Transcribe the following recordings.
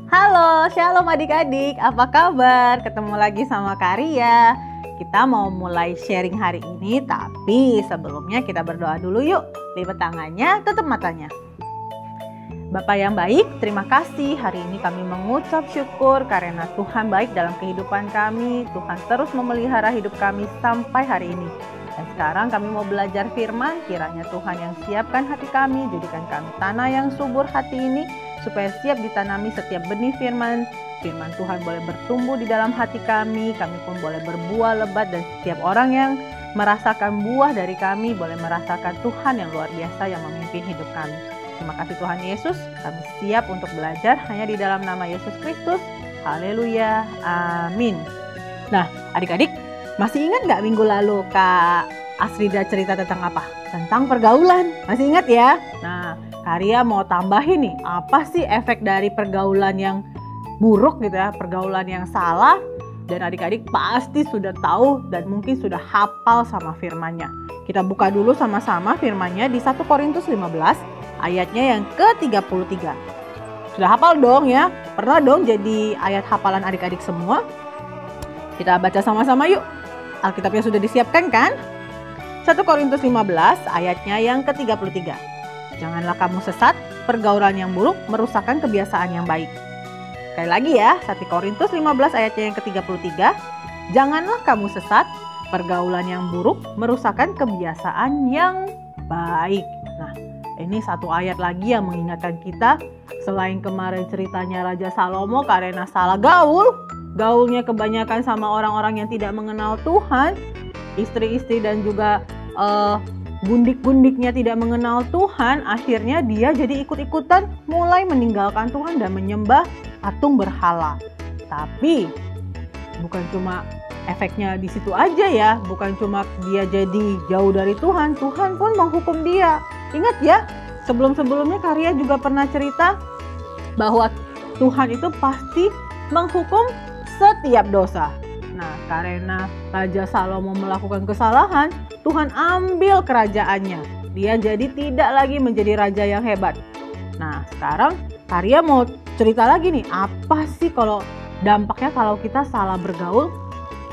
Halo, shalom adik-adik, apa kabar? Ketemu lagi sama Karya. Kita mau mulai sharing hari ini, tapi sebelumnya kita berdoa dulu yuk. Lipat tangannya, tutup matanya. Bapak yang baik, terima kasih hari ini kami mengucap syukur karena Tuhan baik dalam kehidupan kami. Tuhan terus memelihara hidup kami sampai hari ini. Dan sekarang kami mau belajar firman, kiranya Tuhan yang siapkan hati kami, jadikan kami tanah yang subur hati ini, supaya siap ditanami setiap benih firman. Firman Tuhan boleh bertumbuh di dalam hati kami pun boleh berbuah lebat, dan setiap orang yang merasakan buah dari kami boleh merasakan Tuhan yang luar biasa yang memimpin hidup kami. Terima kasih Tuhan Yesus, kami siap untuk belajar hanya di dalam nama Yesus Kristus. Haleluya, amin. Nah adik-adik, masih ingat gak minggu lalu Kak Asrida cerita tentang apa? Tentang pergaulan, masih ingat ya? Nah, Karya mau tambahin nih, apa sih efek dari pergaulan yang buruk gitu ya, pergaulan yang salah? Dan adik-adik pasti sudah tahu dan mungkin sudah hafal sama firmannya. Kita buka dulu sama-sama firmannya di 1 Korintus 15 ayatnya yang ke-33. Sudah hafal dong ya? Pernah dong jadi ayat hafalan adik-adik semua? Kita baca sama-sama yuk. Alkitabnya sudah disiapkan kan? 1 Korintus 15 ayatnya yang ke-33. Janganlah kamu sesat, pergaulan yang buruk merusakkan kebiasaan yang baik. Sekali lagi ya, 1 Korintus 15 ayatnya yang ke-33. Janganlah kamu sesat, pergaulan yang buruk merusakkan kebiasaan yang baik. Nah, ini satu ayat lagi yang mengingatkan kita, selain kemarin ceritanya Raja Salomo karena salah gaulnya kebanyakan sama orang-orang yang tidak mengenal Tuhan, istri-istri dan juga gundik-gundiknya tidak mengenal Tuhan, akhirnya dia jadi ikut-ikutan mulai meninggalkan Tuhan dan menyembah patung berhala. Tapi bukan cuma efeknya di situ aja ya, bukan cuma dia jadi jauh dari Tuhan, Tuhan pun menghukum dia. Ingat ya, sebelum-sebelumnya Karya juga pernah cerita bahwa Tuhan itu pasti menghukum setiap dosa. Nah, karena Raja Salomo melakukan kesalahan, Tuhan ambil kerajaannya. Dia jadi tidak lagi menjadi raja yang hebat. Nah, sekarang Karya mau cerita lagi nih, apa sih kalau dampaknya kalau kita salah bergaul?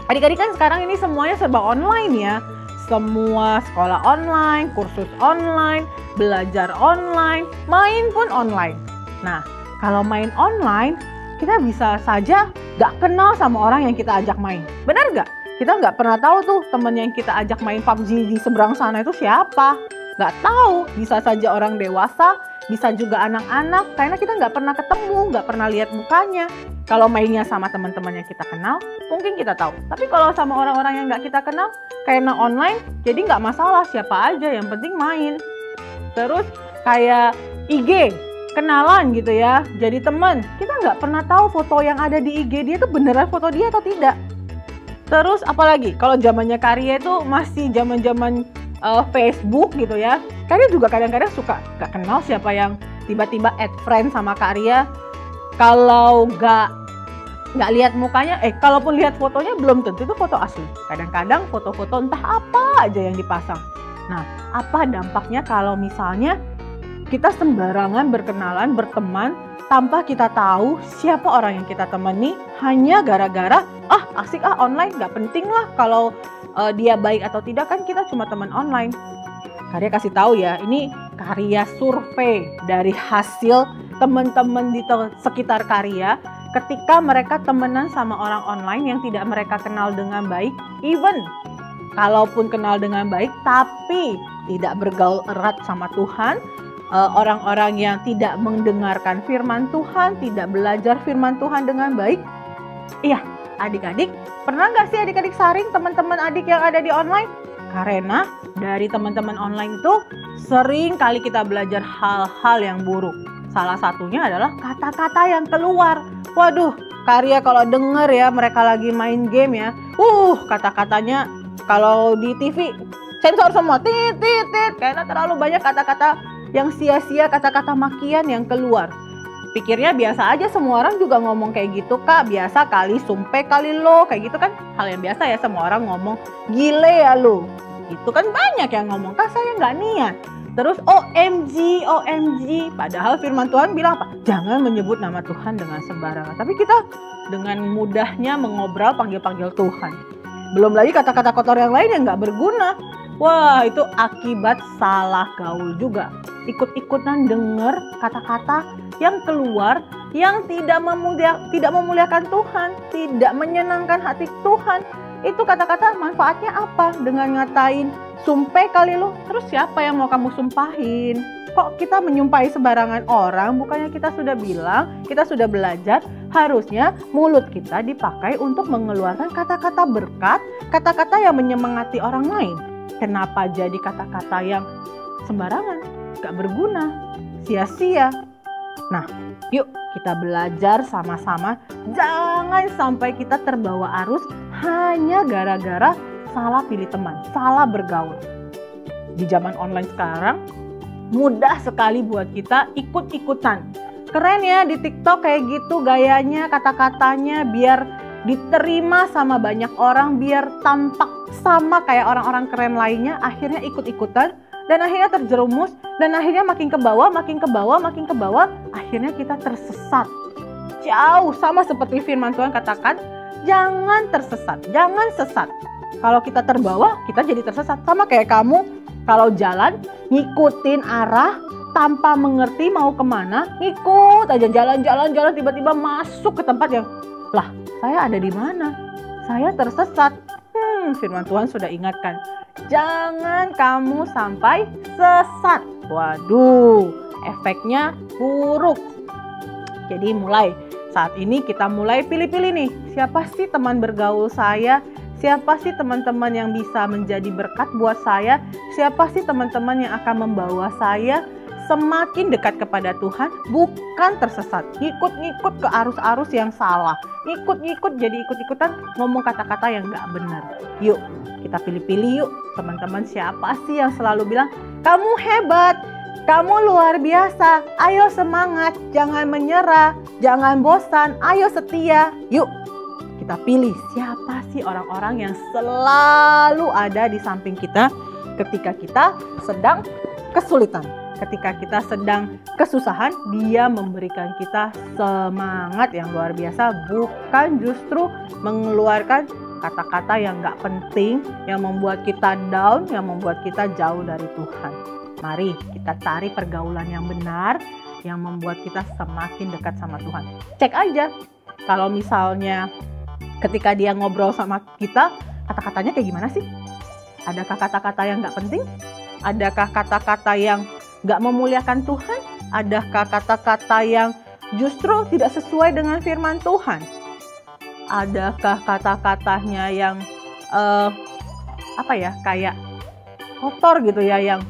Adik-adik kan sekarang ini semuanya serba online ya. Semua sekolah online, kursus online, belajar online, main pun online. Nah, kalau main online, kita bisa saja gak kenal sama orang yang kita ajak main. Benar gak? Kita gak pernah tahu tuh temen yang kita ajak main PUBG di seberang sana itu siapa. Gak tahu, bisa saja orang dewasa, bisa juga anak-anak, karena kita gak pernah ketemu, gak pernah lihat mukanya. Kalau mainnya sama teman-teman yang kita kenal, mungkin kita tahu. Tapi kalau sama orang-orang yang gak kita kenal, karena online, jadi gak masalah siapa aja, yang penting main. Terus kayak IG, kenalan gitu ya, jadi teman. Kita nggak pernah tahu foto yang ada di IG dia itu beneran foto dia atau tidak. Terus apalagi kalau zamannya Karya itu masih zaman-zaman Facebook gitu ya. Karya juga kadang-kadang suka nggak kenal siapa yang tiba-tiba add friend sama Karya. Kalau nggak lihat mukanya, kalaupun lihat fotonya belum tentu itu foto asli. Kadang-kadang foto-foto entah apa aja yang dipasang. Nah, apa dampaknya kalau misalnya kita sembarangan berkenalan, berteman, tanpa kita tahu siapa orang yang kita temani, hanya gara-gara, asik online, gak penting lah kalau dia baik atau tidak, kan kita cuma teman online. Karya kasih tahu ya, ini Karya survei dari hasil teman-teman di sekitar Karya, ketika mereka temenan sama orang online yang tidak mereka kenal dengan baik, even kalaupun kenal dengan baik, tapi tidak bergaul erat sama Tuhan, orang-orang yang tidak mendengarkan firman Tuhan, tidak belajar firman Tuhan dengan baik. Iya, adik-adik, pernah nggak sih adik-adik saring teman-teman adik yang ada di online? Karena dari teman-teman online itu sering kali kita belajar hal-hal yang buruk. Salah satunya adalah kata-kata yang keluar. Waduh, Karya kalau denger ya mereka lagi main game ya, kata-katanya kalau di TV sensor semua, tit, karena terlalu banyak kata-kata yang sia-sia, kata-kata makian yang keluar. Pikirnya biasa aja, semua orang juga ngomong kayak gitu kak, biasa kali, sumpe kali lo, kayak gitu kan hal yang biasa ya, semua orang ngomong, gile ya lo. Itu kan banyak yang ngomong, kak saya nggak niat. Terus OMG, OMG. Padahal firman Tuhan bilang apa? Jangan menyebut nama Tuhan dengan sembarangan. Tapi kita dengan mudahnya mengobrol panggil-panggil Tuhan. Belum lagi kata-kata kotor yang lain yang nggak berguna. Wah, itu akibat salah gaul juga. Ikut-ikutan dengar kata-kata yang keluar yang tidak memuliakan Tuhan, tidak menyenangkan hati Tuhan. Itu kata-kata manfaatnya apa? Dengan ngatain, sumpah kali lu, terus siapa yang mau kamu sumpahin? Kok kita menyumpahi sembarangan orang? Bukannya kita sudah bilang, kita sudah belajar, harusnya mulut kita dipakai untuk mengeluarkan kata-kata berkat, kata-kata yang menyemangati orang lain. Kenapa jadi kata-kata yang sembarangan, gak berguna, sia-sia? Nah, yuk kita belajar sama-sama, jangan sampai kita terbawa arus hanya gara-gara salah pilih teman, salah bergaul. Di zaman online sekarang, mudah sekali buat kita ikut-ikutan. Keren ya di TikTok kayak gitu gayanya, kata-katanya biar diterima sama banyak orang, biar tampak sama kayak orang-orang keren lainnya, akhirnya ikut-ikutan. Dan akhirnya terjerumus, dan akhirnya makin ke bawah, akhirnya kita tersesat. Jauh, sama seperti firman Tuhan katakan, jangan tersesat, jangan sesat. Kalau kita terbawa, kita jadi tersesat. Sama kayak kamu, kalau jalan, ngikutin arah, tanpa mengerti mau kemana, ngikut aja jalan-jalan, tiba-tiba masuk ke tempat yang, lah saya ada di mana? Saya tersesat. Firman Tuhan sudah ingatkan, jangan kamu sampai sesat. Waduh, efeknya buruk. Jadi saat ini kita mulai pilih-pilih nih, siapa sih teman bergaul saya? Siapa sih teman-teman yang bisa menjadi berkat buat saya? Siapa sih teman-teman yang akan membawa saya semakin dekat kepada Tuhan, bukan tersesat, ngikut-ngikut ke arus-arus yang salah, ngikut-ngikut jadi ikut-ikutan ngomong kata-kata yang gak benar. Yuk, kita pilih-pilih yuk teman-teman, siapa sih yang selalu bilang, kamu hebat, kamu luar biasa, ayo semangat, jangan menyerah, jangan bosan, ayo setia. Yuk, kita pilih siapa sih orang-orang yang selalu ada di samping kita ketika kita sedang kesulitan. Ketika kita sedang kesusahan, dia memberikan kita semangat yang luar biasa, bukan justru mengeluarkan kata-kata yang gak penting, yang membuat kita down, yang membuat kita jauh dari Tuhan. Mari kita cari pergaulan yang benar, yang membuat kita semakin dekat sama Tuhan. Cek aja, kalau misalnya ketika dia ngobrol sama kita, kata-katanya kayak gimana sih? Adakah kata-kata yang gak penting? Adakah kata-kata yang gak memuliakan Tuhan? Adakah kata-kata yang justru tidak sesuai dengan firman Tuhan? Adakah kata-katanya yang kayak kotor gitu ya, yang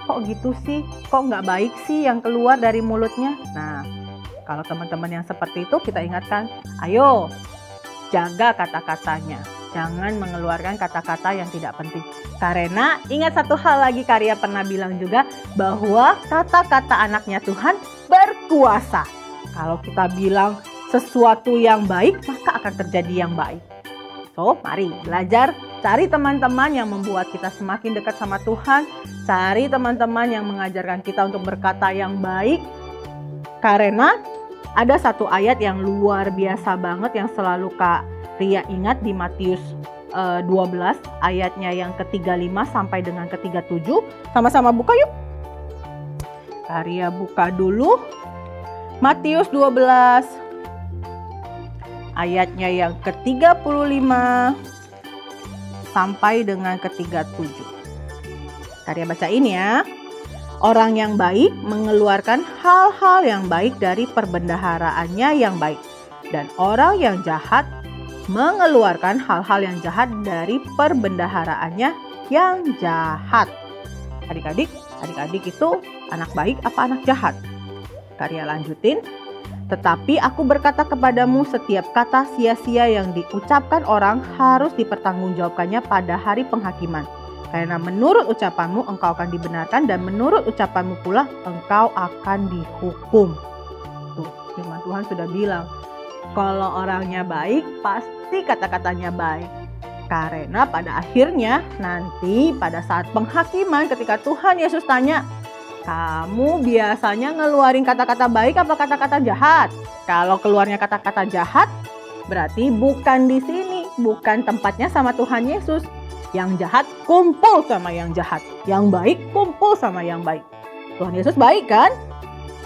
kok gitu sih, kok gak baik sih yang keluar dari mulutnya? Nah, kalau teman-teman yang seperti itu, kita ingatkan, ayo jaga kata-katanya, jangan mengeluarkan kata-kata yang tidak penting. Karena ingat satu hal lagi, Karya pernah bilang juga bahwa kata-kata anaknya Tuhan berkuasa. Kalau kita bilang sesuatu yang baik, maka akan terjadi yang baik. So, mari belajar, cari teman-teman yang membuat kita semakin dekat sama Tuhan. Cari teman-teman yang mengajarkan kita untuk berkata yang baik. Karena ada satu ayat yang luar biasa banget yang selalu Kak Ria ingat di Matius 12 ayatnya yang ke-35 sampai dengan ke-37. Sama-sama buka yuk. Karya buka dulu. Matius 12 ayatnya yang ke-35 sampai dengan ke-37. Karya bacain ya. Orang yang baik mengeluarkan hal-hal yang baik dari perbendaharaannya yang baik, dan orang yang jahat mengeluarkan hal-hal yang jahat dari perbendaharaannya yang jahat. Adik-adik itu anak baik apa anak jahat? Karya lanjutin. Tetapi aku berkata kepadamu, setiap kata sia-sia yang diucapkan orang harus dipertanggungjawabkannya pada hari penghakiman. Karena menurut ucapanmu engkau akan dibenarkan, dan menurut ucapanmu pula engkau akan dihukum. Tuh, firman Tuhan sudah bilang, kalau orangnya baik, pasti kata-katanya baik. Karena pada akhirnya nanti pada saat penghakiman ketika Tuhan Yesus tanya, Kamu biasanya ngeluarin kata-kata baik apa kata-kata jahat? Kalau keluarnya kata-kata jahat, berarti bukan di sini, bukan tempatnya sama Tuhan Yesus. Yang jahat kumpul sama yang jahat, yang baik kumpul sama yang baik. Tuhan Yesus baik kan?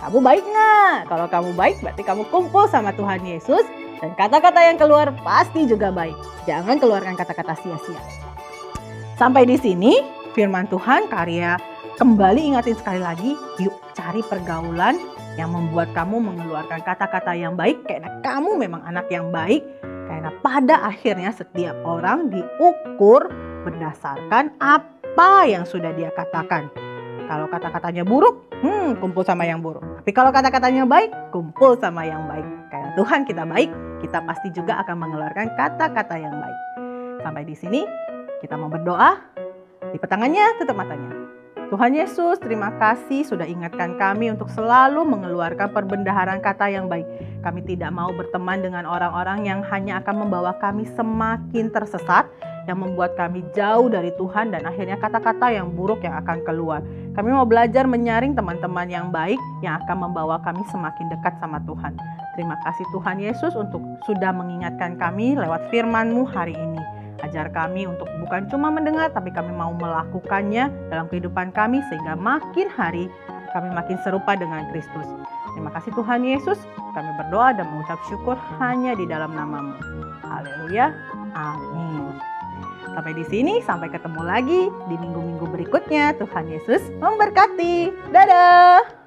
Kamu baik nggak? Kalau kamu baik berarti kamu kumpul sama Tuhan Yesus dan kata-kata yang keluar pasti juga baik. Jangan keluarkan kata-kata sia-sia. Sampai di sini firman Tuhan karya kembali ingatin sekali lagi, yuk cari pergaulan yang membuat kamu mengeluarkan kata-kata yang baik karena kamu memang anak yang baik. Karena pada akhirnya setiap orang diukur berdasarkan apa yang sudah dia katakan. Kalau kata-katanya buruk, kumpul sama yang buruk. Tapi kalau kata-katanya baik, kumpul sama yang baik. Karena Tuhan kita baik, kita pasti juga akan mengeluarkan kata-kata yang baik. Sampai di sini, kita mau berdoa. Lipat tangannya, tutup matanya. Tuhan Yesus, terima kasih sudah ingatkan kami untuk selalu mengeluarkan perbendaharaan kata yang baik. Kami tidak mau berteman dengan orang-orang yang hanya akan membawa kami semakin tersesat, yang membuat kami jauh dari Tuhan dan akhirnya kata-kata yang buruk yang akan keluar. Kami mau belajar menyaring teman-teman yang baik yang akan membawa kami semakin dekat sama Tuhan. Terima kasih Tuhan Yesus untuk sudah mengingatkan kami lewat firman-Mu hari ini. Ajar kami untuk bukan cuma mendengar, tapi kami mau melakukannya dalam kehidupan kami sehingga makin hari kami makin serupa dengan Kristus. Terima kasih Tuhan Yesus, kami berdoa dan mengucap syukur hanya di dalam nama-Mu. Haleluya, amin. Sampai di sini, sampai ketemu lagi di minggu-minggu berikutnya. Tuhan Yesus memberkati. Dadah!